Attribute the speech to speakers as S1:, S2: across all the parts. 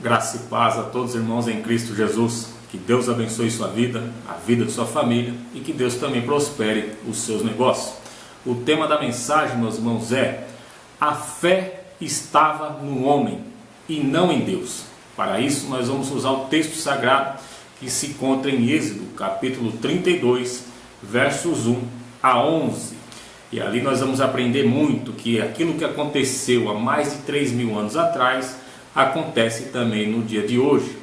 S1: Graça e paz a todos os irmãos em Cristo Jesus. Que Deus abençoe sua vida, a vida de sua família e que Deus também prospere os seus negócios. O tema da mensagem, meus irmãos, é: a fé estava no homem e não em Deus. Para isso, nós vamos usar o texto sagrado que se encontra em Êxodo, capítulo 32, versos 1 a 11. E ali nós vamos aprender muito que aquilo que aconteceu há mais de 3.000 anos atrás acontece também no dia de hoje,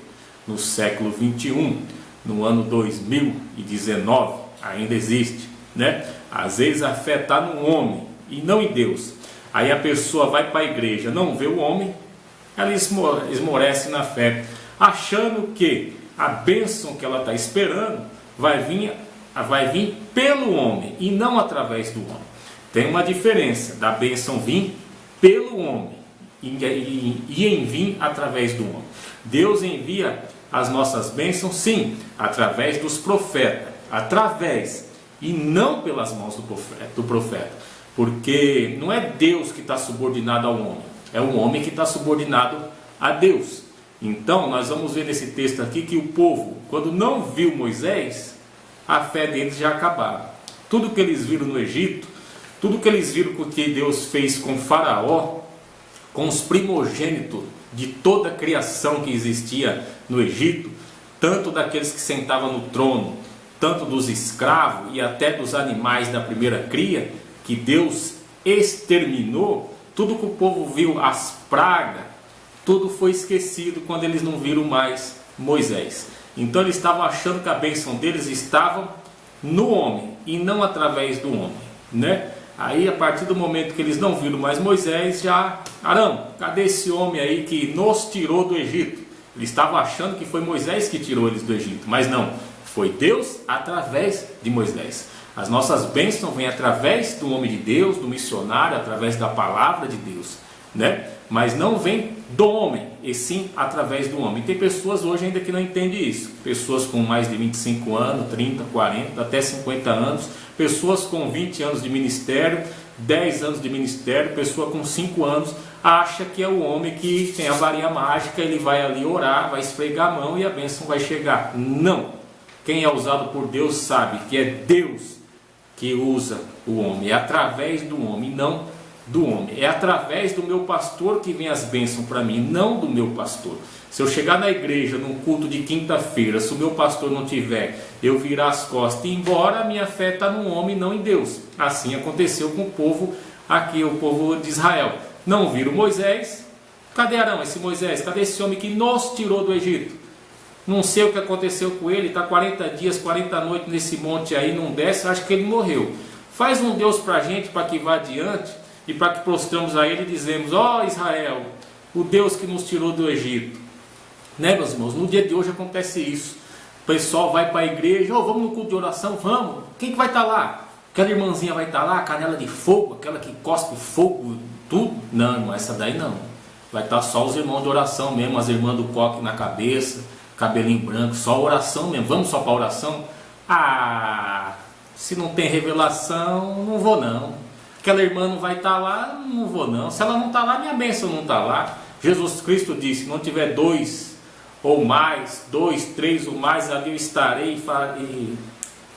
S1: no século 21, no ano 2019, ainda existe, né? Às vezes a fé está no homem e não em Deus. Aí a pessoa vai para a igreja, não vê o homem, ela esmorece na fé, achando que a bênção que ela está esperando vai vir pelo homem e não através do homem. Tem uma diferença da bênção vir pelo homem e em vir através do homem. Deus envia as nossas bênçãos, sim, através dos profetas, e não pelas mãos do profeta, porque não é Deus que está subordinado ao homem, é o homem que está subordinado a Deus. Então nós vamos ver nesse texto aqui que o povo, quando não viu Moisés, a fé deles já acabava. Tudo que eles viram no Egito, tudo que eles viram que Deus fez com Faraó, com os primogênitos de toda a criação que existia no Egito, tanto daqueles que sentavam no trono, tanto dos escravos e até dos animais da primeira cria, que Deus exterminou, tudo que o povo viu, as pragas, tudo foi esquecido quando eles não viram mais Moisés. Então eles estavam achando que a bênção deles estava no homem e não através do homem, né? Aí a partir do momento que eles não viram mais Moisés, já, Arão, cadê esse homem aí que nos tirou do Egito? Eles estavam achando que foi Moisés que tirou eles do Egito, mas não, foi Deus através de Moisés. As nossas bênçãos vêm através do homem de Deus, do missionário, através da palavra de Deus, né? Mas não vem do homem, e sim através do homem. Tem pessoas hoje ainda que não entendem isso. Pessoas com mais de 25 anos, 30, 40, até 50 anos. Pessoas com 20 anos de ministério, 10 anos de ministério. Pessoa com 5 anos acha que é o homem que tem a varinha mágica. Ele vai ali orar, vai esfregar a mão e a bênção vai chegar. Não. Quem é usado por Deus sabe que é Deus que usa o homem. É através do homem, não do homem. É através do meu pastor que vem as bênçãos para mim, não do meu pastor. Se eu chegar na igreja num culto de quinta-feira, se o meu pastor não tiver, eu virar as costas e ir embora, a minha fé está no homem, não em Deus. Assim aconteceu com o povo aqui, o povo de Israel. Não viram Moisés. Cadê Arão, esse Moisés? Cadê esse homem que nos tirou do Egito? Não sei o que aconteceu com ele, está 40 dias, 40 noites nesse monte aí, não desce, acho que ele morreu. Faz um Deus para a gente, para que vá adiante, e para que prostramos a ele e dizemos: ó Israel, o Deus que nos tirou do Egito. Né, meus irmãos? No dia de hoje acontece isso. O pessoal vai para a igreja: oh, vamos no culto de oração, vamos. Quem que vai estar lá? Aquela irmãzinha vai estar lá, canela de fogo, aquela que cospe fogo, tudo? Não, essa daí não. Vai estar só os irmãos de oração mesmo, as irmãs do coque na cabeça, cabelinho branco, só oração mesmo. Vamos só para oração? Ah, se não tem revelação, não vou não. Aquela irmã não vai estar lá, não vou não. Se ela não está lá, minha bênção não está lá. Jesus Cristo disse: se não tiver 2 ou mais, 2, 3 ou mais, ali eu estarei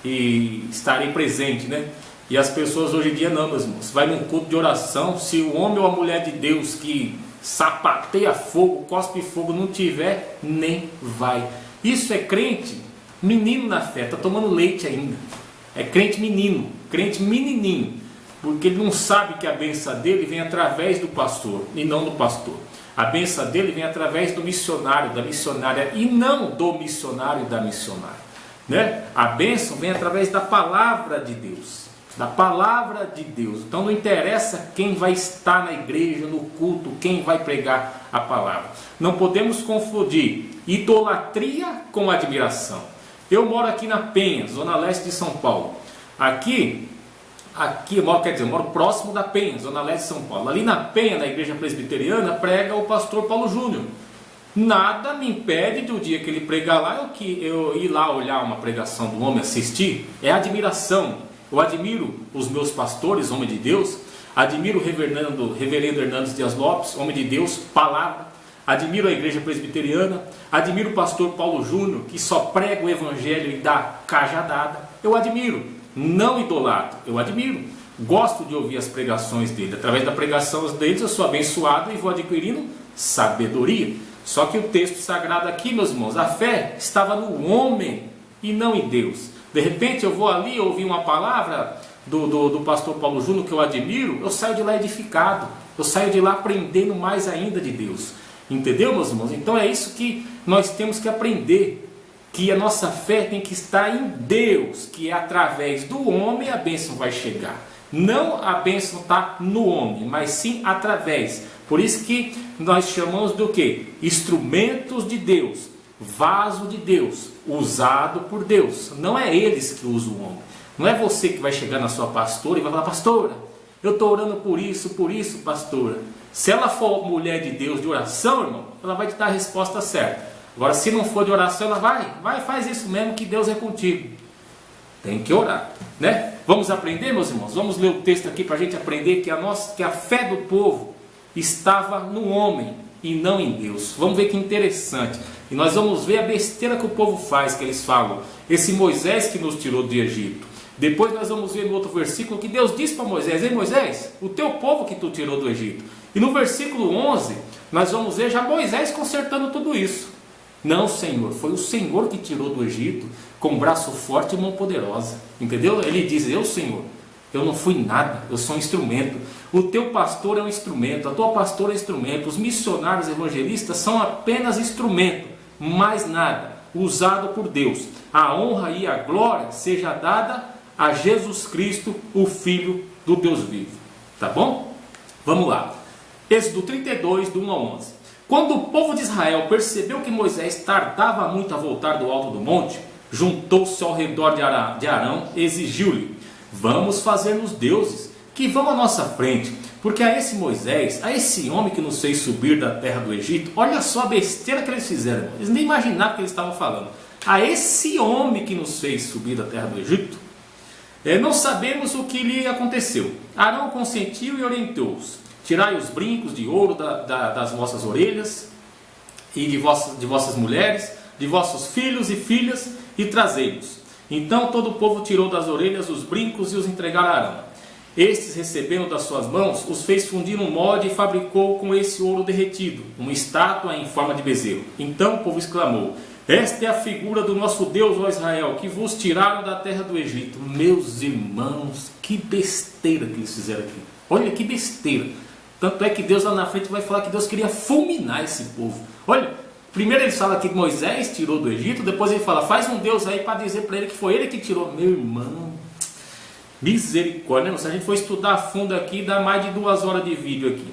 S1: e estarei presente, né? E as pessoas hoje em dia não, meus irmãos. Vai num culto de oração, se o homem ou a mulher de Deus que sapateia fogo, cospe fogo, não tiver, nem vai. Isso é crente menino na fé, está tomando leite ainda. É crente menino, crente menininho. Porque ele não sabe que a bênção dele vem através do pastor e não do pastor. A bênção dele vem através do missionário, da missionária, e não do missionário e da missionária, né? A bênção vem através da palavra de Deus, da palavra de Deus. Então não interessa quem vai estar na igreja, no culto, quem vai pregar a palavra. Não podemos confundir idolatria com admiração. Eu moro aqui na Penha, zona leste de São Paulo. Aqui eu moro próximo da Penha, zona leste de São Paulo. Ali na Penha, na igreja presbiteriana, prega o pastor Paulo Júnior. Nada me impede do dia que ele pregar lá, eu ir lá olhar uma pregação do homem, assistir. É admiração. Eu admiro os meus pastores, homem de Deus. Admiro o reverendo Hernandes Dias Lopes, homem de Deus, palavra. admiro a igreja presbiteriana, admiro o pastor Paulo Júnior, que só prega o evangelho e dá cajadada. Eu admiro, não idolatro, eu admiro. Gosto de ouvir as pregações dele. Através da pregação deles eu sou abençoado e vou adquirindo sabedoria. Só que o texto sagrado aqui, meus irmãos, a fé estava no homem e não em Deus. De repente eu vou ali ouvir uma palavra do pastor Paulo Júnior que eu admiro, eu saio de lá edificado, eu saio de lá aprendendo mais ainda de Deus. Entendeu, meus irmãos? Então é isso que nós temos que aprender, que a nossa fé tem que estar em Deus, que é através do homem a bênção vai chegar. Não a bênção está no homem, mas sim através. Por isso que nós chamamos do que? Instrumentos de Deus, vaso de Deus, usado por Deus. Não é eles que usam o homem. Não é você que vai chegar na sua pastora e vai falar: pastora, eu estou orando por isso, pastora. Se ela for mulher de Deus de oração, irmão, ela vai te dar a resposta certa. Agora, se não for de oração, ela vai, faz isso mesmo, que Deus é contigo. Tem que orar, né? Vamos aprender, meus irmãos? Vamos ler o texto aqui para a gente aprender que a fé do povo estava no homem e não em Deus. Vamos ver que interessante. E nós vamos ver a besteira que o povo faz, que eles falam. Esse Moisés que nos tirou do Egito. Depois nós vamos ver no outro versículo que Deus disse para Moisés: ei Moisés, o teu povo que tu tirou do Egito. E no versículo 11, nós vamos ver já Moisés consertando tudo isso. Não, Senhor, foi o Senhor que tirou do Egito com braço forte e mão poderosa. Entendeu? Ele diz: eu, Senhor, eu não fui nada, eu sou um instrumento. O teu pastor é um instrumento, a tua pastora é um instrumento. Os missionários evangelistas são apenas instrumento, mais nada, usado por Deus. A honra e a glória seja dada a Jesus Cristo, o Filho do Deus vivo. Tá bom? Vamos lá. Êxodo 32, do 1 a 11. Quando o povo de Israel percebeu que Moisés tardava muito a voltar do alto do monte, juntou-se ao redor de Arão e exigiu-lhe: vamos fazer-nos deuses que vão à nossa frente, porque a esse Moisés, a esse homem que nos fez subir da terra do Egito, olha só a besteira que eles fizeram. Eles nem imaginavam o que eles estavam falando. A esse homem que nos fez subir da terra do Egito, não sabemos o que lhe aconteceu. Arão consentiu e orientou-os: tirai os brincos de ouro das vossas orelhas e de vossas mulheres, de vossos filhos e filhas, e trazei-los. Então todo o povo tirou das orelhas os brincos e os entregaram a Arão. Estes, recebendo das suas mãos, os fez fundir um molde e fabricou com esse ouro derretido uma estátua em forma de bezerro. Então o povo exclamou: esta é a figura do nosso Deus, ó Israel, que vos tiraram da terra do Egito. Meus irmãos, que besteira que eles fizeram aqui. Olha que besteira. Tanto é que Deus lá na frente vai falar que Deus queria fulminar esse povo. Olha, primeiro ele fala que Moisés tirou do Egito, depois ele fala: faz um Deus aí para dizer para ele que foi ele que tirou. Meu irmão, misericórdia, né? Se a gente for estudar a fundo aqui, dá mais de 2 horas de vídeo aqui.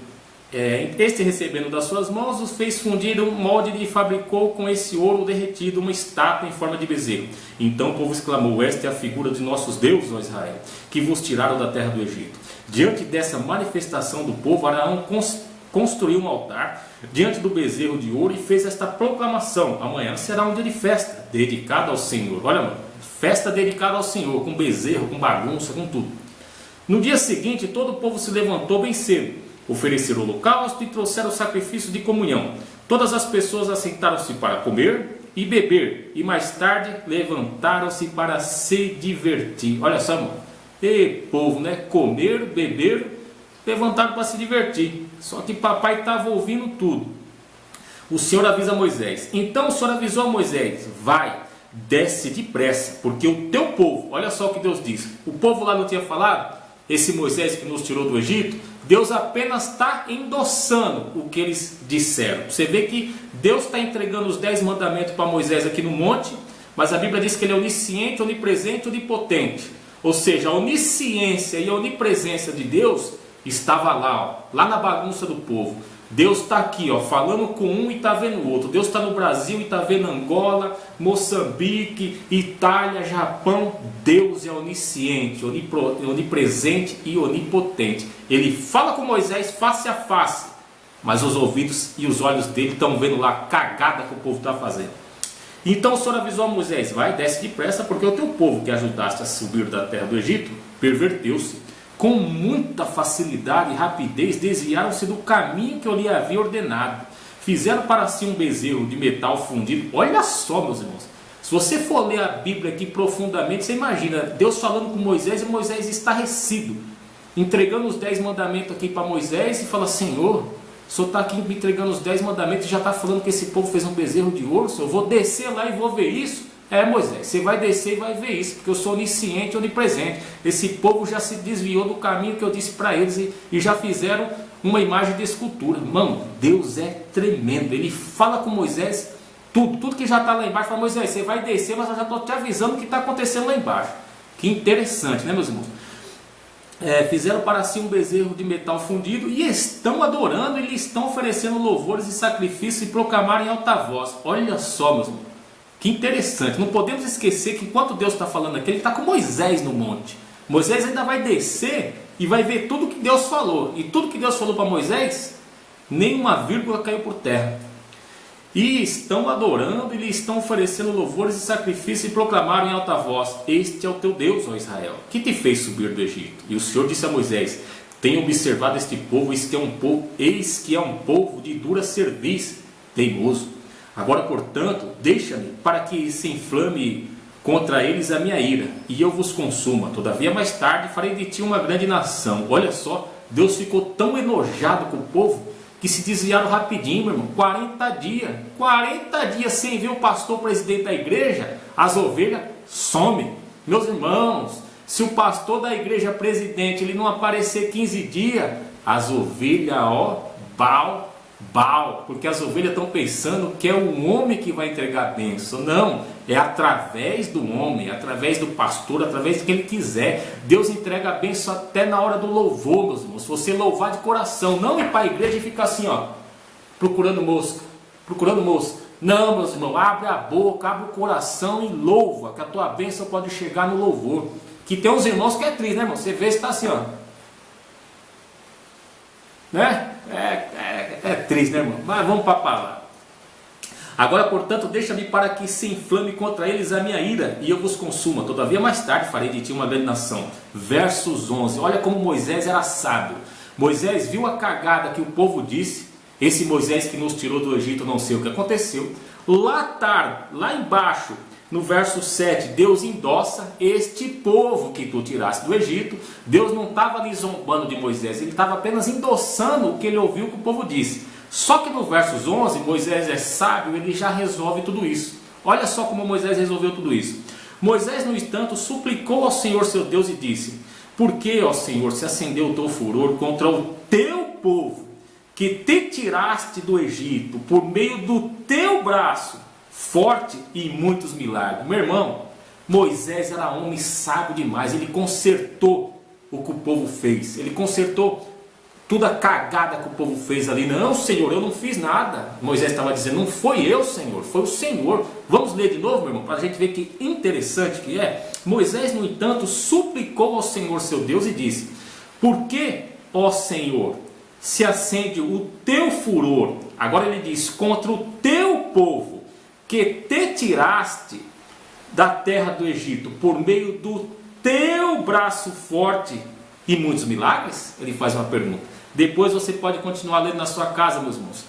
S1: Este, recebendo das suas mãos, os fez fundir um molde e fabricou com esse ouro derretido uma estátua em forma de bezerro. Então o povo exclamou: esta é a figura de nossos deuses, ó Israel, que vos tiraram da terra do Egito. Diante dessa manifestação do povo, Arão construiu um altar diante do bezerro de ouro e fez esta proclamação: amanhã será um dia de festa dedicado ao Senhor. Olha, mano, festa dedicada ao Senhor, com bezerro, com bagunça, com tudo. No dia seguinte, todo o povo se levantou bem cedo, ofereceram o holocausto e trouxeram o sacrifício de comunhão. Todas as pessoas assentaram-se para comer e beber, e mais tarde levantaram-se para se divertir. Olha só, mano. E povo, né? Comer, beber, levantaram para se divertir. Só que papai estava ouvindo tudo. O Senhor avisa Moisés. Então o Senhor avisou a Moisés: vai, desce depressa, porque o teu povo, olha só o que Deus diz. O povo lá não tinha falado? Esse Moisés que nos tirou do Egito, Deus apenas está endossando o que eles disseram. Você vê que Deus está entregando os 10 mandamentos para Moisés aqui no monte, mas a Bíblia diz que ele é onisciente, onipresente, onipotente. Ou seja, a onisciência e a onipresença de Deus estava lá, lá na bagunça do povo. Deus está aqui, falando com um e está vendo o outro. Deus está no Brasil e está vendo Angola, Moçambique, Itália, Japão. Deus é onisciente, onipresente e onipotente. Ele fala com Moisés face a face, mas os ouvidos e os olhos dele estão vendo lá a cagada que o povo está fazendo. Então o Senhor avisou a Moisés: vai, desce depressa, porque o teu povo que ajudaste a subir da terra do Egito perverteu-se. Com muita facilidade e rapidez desviaram-se do caminho que eu lhe havia ordenado. Fizeram para si um bezerro de metal fundido. Olha só, meus irmãos. Se você for ler a Bíblia aqui profundamente, você imagina Deus falando com Moisés e Moisés estarrecido, entregando os 10 mandamentos aqui para Moisés e fala: Senhor, o Senhor está aqui me entregando os 10 mandamentos e já está falando que esse povo fez um bezerro de ouro. Senhor, eu vou descer lá e vou ver isso. Moisés, você vai descer e vai ver isso, porque eu sou onisciente e onipresente. Esse povo já se desviou do caminho que eu disse para eles e já fizeram uma imagem de escultura. Mano, Deus é tremendo. Ele fala com Moisés tudo que já está lá embaixo. Fala: Moisés, você vai descer, mas eu já estou te avisando o que está acontecendo lá embaixo. Que interessante, né, meus irmãos? Fizeram para si um bezerro de metal fundido e estão adorando e lhe estão oferecendo louvores e sacrifícios e proclamaram em alta voz. Olha só, meus irmãos, que interessante. Não podemos esquecer que enquanto Deus está falando aqui, Ele está com Moisés no monte. Moisés ainda vai descer e vai ver tudo que Deus falou. E tudo que Deus falou para Moisés, nenhuma vírgula caiu por terra. E estão adorando e lhe estão oferecendo louvores e sacrifícios e proclamaram em alta voz: Este é o teu Deus, ó Israel, que te fez subir do Egito. E o Senhor disse a Moisés: Tenho observado este povo, eis que é um povo de dura cerviz, teimoso. Agora, portanto, deixa-me para que se inflame contra eles a minha ira, e eu vos consuma. Todavia, mais tarde, farei de ti uma grande nação. Olha só, Deus ficou tão enojado com o povo que se desviaram rapidinho, meu irmão. 40 dias sem ver o pastor presidente da igreja, as ovelhas somem. Meus irmãos, se o pastor da igreja presidente ele não aparecer 15 dias, as ovelhas, porque as ovelhas estão pensando que é o homem que vai entregar a bênção. Não, é através do homem, através do pastor, através do que ele quiser. Deus entrega a bênção até na hora do louvor, meus irmãos. Se você louvar de coração, não ir para a igreja e ficar assim, procurando mosca. Não, meus irmãos, abre a boca, abre o coração e louva, que a tua bênção pode chegar no louvor. Que tem uns irmãos que é triste, né, irmão? Você vê se está assim, né? É triste, né, irmão? Mas vamos para a palavra. Agora, portanto, deixa-me para que se inflame contra eles a minha ira, e eu vos consuma. Todavia, mais tarde farei de ti uma grande nação. Versos 11. Olha como Moisés era sábio. Moisés viu a cagada que o povo disse. Esse Moisés que nos tirou do Egito, não sei o que aconteceu. Lá embaixo, no verso 7, Deus endossa: este povo que tu tiraste do Egito. Deus não estava ali zombando de Moisés, ele estava apenas endossando o que ele ouviu que o povo disse. Só que no versos 11, Moisés é sábio, ele já resolve tudo isso. Olha só como Moisés resolveu tudo isso. Moisés, no entanto, suplicou ao Senhor seu Deus e disse: Por que, ó Senhor, se acendeu o teu furor contra o teu povo, que te tiraste do Egito por meio do teu braço forte e muitos milagres? Meu irmão, Moisés era homem sábio demais. Ele consertou o que o povo fez. Ele consertou toda a cagada que o povo fez ali. Não, Senhor, eu não fiz nada. Moisés estava dizendo: não foi eu, Senhor, foi o Senhor. Vamos ler de novo, meu irmão, para a gente ver que interessante que é. Moisés, no entanto, suplicou ao Senhor seu Deus e disse: Por que, ó Senhor, se acende o teu furor? Agora ele diz: contra o teu povo, que te tiraste da terra do Egito por meio do teu braço forte e muitos milagres? Ele faz uma pergunta. Depois você pode continuar lendo na sua casa, meus irmãos,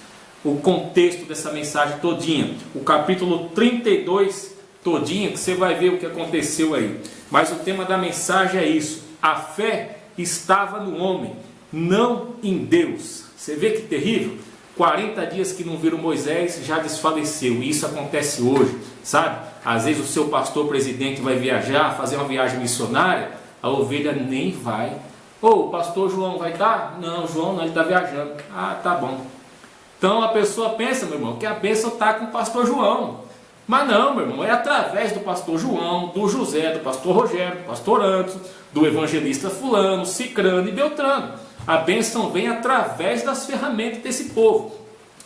S1: o contexto dessa mensagem todinha, o capítulo 32 todinho, que você vai ver o que aconteceu aí. Mas o tema da mensagem é isso: a fé estava no homem, não em Deus. Você vê que terrível? 40 dias que não viram Moisés, já desfaleceu. E isso acontece hoje, sabe? Às vezes o seu pastor presidente vai viajar, fazer uma viagem missionária, a ovelha nem vai. O pastor João vai estar? Não, João não, ele está viajando. Ah, tá bom. Então a pessoa pensa, meu irmão, que a bênção está com o pastor João. Mas não, meu irmão, é através do pastor João, do José, do pastor Rogério, do pastor Anderson, do evangelista fulano, cicrano e beltrano. A bênção vem através das ferramentas desse povo.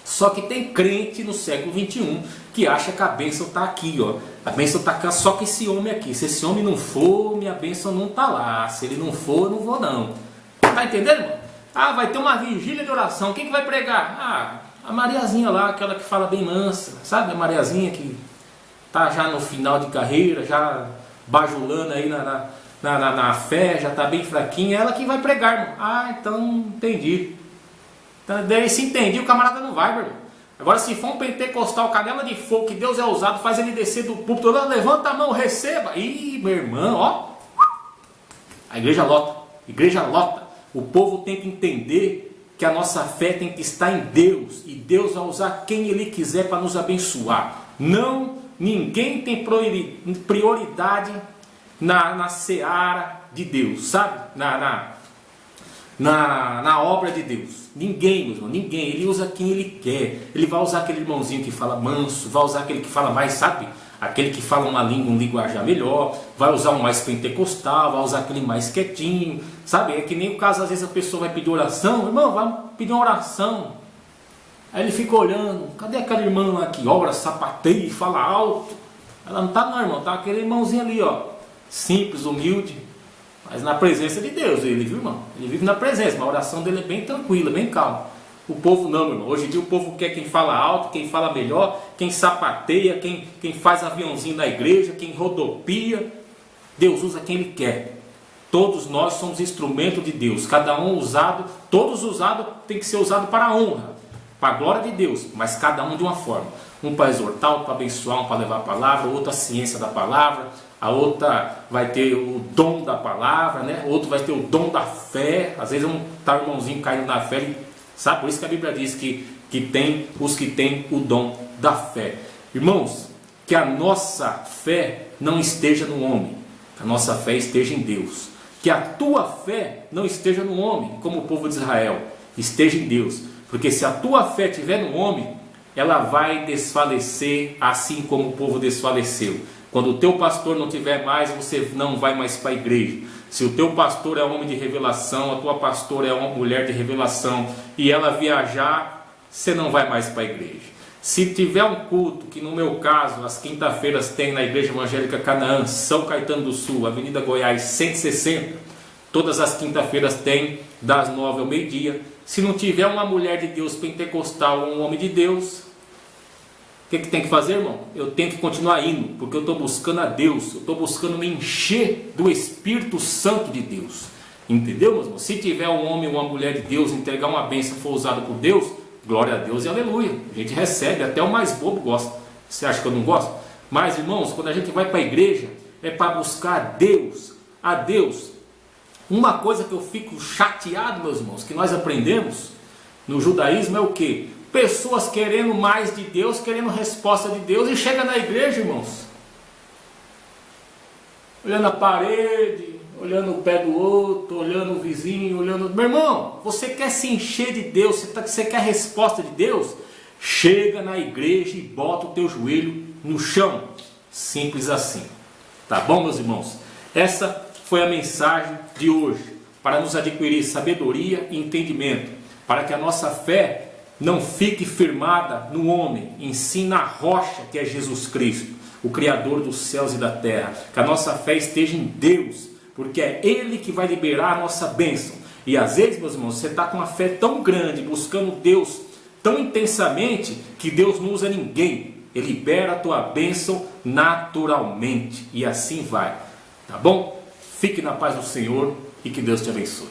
S1: Só que tem crente no século 21 que acha que a bênção está aqui, ó. A bênção está só que esse homem aqui. Se esse homem não for, minha bênção não está lá. Se ele não for, eu não vou não. Tá entendendo, irmão? Ah, vai ter uma vigília de oração. Quem que vai pregar? Ah, a Mariazinha lá, aquela que fala bem mansa. Sabe a Mariazinha que tá já no final de carreira, já bajulando aí na fé, já está bem fraquinha, ela que vai pregar, irmão. Ah, então entendi. Então, daí se entendi, o camarada não vai, meu irmão. Agora, se for um pentecostal, canela de fogo, que Deus é usado, faz ele descer do púlpito, levanta a mão, receba. Ih, meu irmão, ó. A igreja lota, igreja lota. O povo tem que entender que a nossa fé tem que estar em Deus. E Deus vai usar quem Ele quiser para nos abençoar. Não, ninguém tem prioridade na seara de Deus, sabe? Na obra de Deus. Ninguém, meu irmão, ninguém. Ele usa quem Ele quer. Ele vai usar aquele irmãozinho que fala manso, vai usar aquele que fala mais, sabe? Aquele que fala uma língua, um linguajar melhor, vai usar um mais pentecostal, vai usar aquele mais quietinho, sabe? É que nem o caso, às vezes a pessoa vai pedir oração, irmão, vai pedir uma oração. Aí ele fica olhando, cadê aquela irmã lá que ora, sapateia e fala alto? Ela não está não, irmão, tá aquele irmãozinho ali, ó, simples, humilde, mas na presença de Deus, ele viu, irmão? Ele vive na presença, mas a oração dele é bem tranquila, bem calma. O povo não, meu irmão. Hoje em dia o povo quer quem fala alto, quem fala melhor, quem sapateia, quem faz aviãozinho na igreja, quem rodopia. Deus usa quem Ele quer. Todos nós somos instrumento de Deus. Cada um usado, todos usados tem que ser usado para a honra, para a glória de Deus, mas cada um de uma forma. Um para exortar, outro para abençoar, um para levar a palavra, outro a ciência da palavra, a outra vai ter o dom da palavra, né? Outro vai ter o dom da fé. Às vezes tá o irmãozinho caindo na fé, sabe? Por isso que a Bíblia diz que tem os que têm o dom da fé. Irmãos, que a nossa fé não esteja no homem, que a nossa fé esteja em Deus. Que a tua fé não esteja no homem, como o povo de Israel, esteja em Deus. Porque se a tua fé estiver no homem, ela vai desfalecer assim como o povo desfaleceu. Quando o teu pastor não tiver mais, você não vai mais para a igreja. Se o teu pastor é homem de revelação, a tua pastora é uma mulher de revelação, e ela viajar, você não vai mais para a igreja. Se tiver um culto, que no meu caso, as quinta-feiras tem na Igreja Evangélica Canaã, São Caetano do Sul, Avenida Goiás 160, todas as quinta-feiras tem, das 9 ao meio-dia. Se não tiver uma mulher de Deus pentecostal ou um homem de Deus, o que tem que fazer, irmão? Eu tenho que continuar indo, porque eu estou buscando a Deus, eu estou buscando me encher do Espírito Santo de Deus. Entendeu, meus irmãos? Se tiver um homem ou uma mulher de Deus, entregar uma bênção, for usado por Deus, glória a Deus e aleluia. A gente recebe, até o mais bobo gosta. Você acha que eu não gosto? Mas, irmãos, quando a gente vai para a igreja, é para buscar a Deus. Uma coisa que eu fico chateado, meus irmãos, que nós aprendemos no judaísmo é o quê? Pessoas querendo mais de Deus, querendo resposta de Deus, e chega na igreja, irmãos, olhando a parede, olhando o pé do outro, olhando o vizinho, olhando... Meu irmão, você quer se encher de Deus, você quer resposta de Deus? Chega na igreja e bota o teu joelho no chão. Simples assim. Tá bom, meus irmãos? Essa foi a mensagem de hoje, para nos adquirir sabedoria e entendimento, para que a nossa fé não fique firmada no homem, em sim na rocha que é Jesus Cristo, o Criador dos céus e da terra. Que a nossa fé esteja em Deus, porque é Ele que vai liberar a nossa bênção. E às vezes, meus irmãos, você está com uma fé tão grande, buscando Deus tão intensamente, que Deus não usa ninguém. Ele libera a tua bênção naturalmente, e assim vai. Tá bom? Fique na paz do Senhor e que Deus te abençoe.